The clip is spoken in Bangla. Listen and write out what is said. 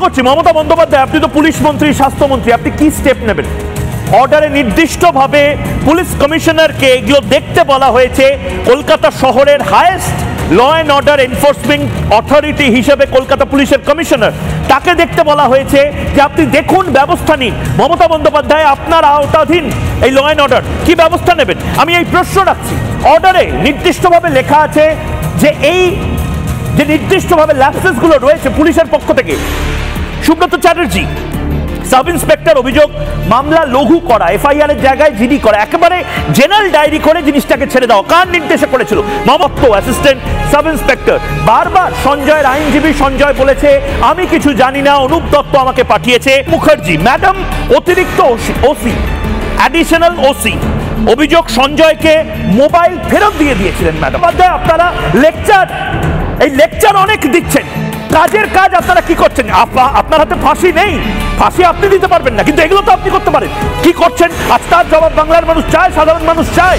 করছি মমতা বন্দ্যোপাধ্যায়, আপনি তো পুলিশ মন্ত্রী, স্বাস্থ্যমন্ত্রী, আপনি কি স্টেপ নেবেন? অর্ডারে নির্দিষ্টভাবে পুলিশ কমিশনারকে এগুলো দেখতে বলা হয়েছে। কলকাতা শহরের highest law and order enforcement authority হিসেবে কলকাতা পুলিশের কমিশনার, তাকে দেখতে বলা হয়েছে যে আপনি দেখুন, ব্যবস্থা নিন। মমতা বন্দ্যোপাধ্যায়, আপনার আওতাধীন এই ল অ্যান্ড অর্ডার, কি ব্যবস্থা নেবেন? আমি এই প্রশ্ন রাখছি। অর্ডারে নির্দিষ্টভাবে লেখা আছে যে এই যে নির্দিষ্টভাবে ল্যাপসেসগুলো রয়েছে পুলিশের পক্ষ থেকে, সুব্রত চ্যাটার্জি সাব ইন্সপেক্টর অভিযোগ মামলা লঘু করা, এফআইআর এর জায়গায় জিডি করা, একেবারে জেনারেল ডায়েরি করে জিনিসটাকে ছেড়ে দাও, কার নির্দেশে করেছিল? মমত্ব অ্যাসিস্ট্যান্ট সাব ইন্সপেক্টর। বারবার সঞ্জয়ের আইনজীবী সঞ্জয় বলেছে আমি কিছু জানি না, অনুপ দত্ত আমাকে পাঠিয়েছে। মুখার্জি ম্যাডাম অতিরিক্ত ওসি, অ্যাডিশনাল ওসি, অভিযোগ সঞ্জয়কে মোবাইল ফেরত দিয়ে দিয়েছিলেন ম্যাডাম। আপনারা লেকচার, এই লেকচার অনেক দিচ্ছেন, কাজের কাজ আপনারা কি করছেন? আপনার হাতে ফাঁসি নেই, ফাঁসি আপনি দিতে পারবেন না, কিন্তু এগুলো তো আপনি করতে পারেন। কি করছেন আজ তার জবাব বাংলার মানুষ চায়, সাধারণ মানুষ চায়।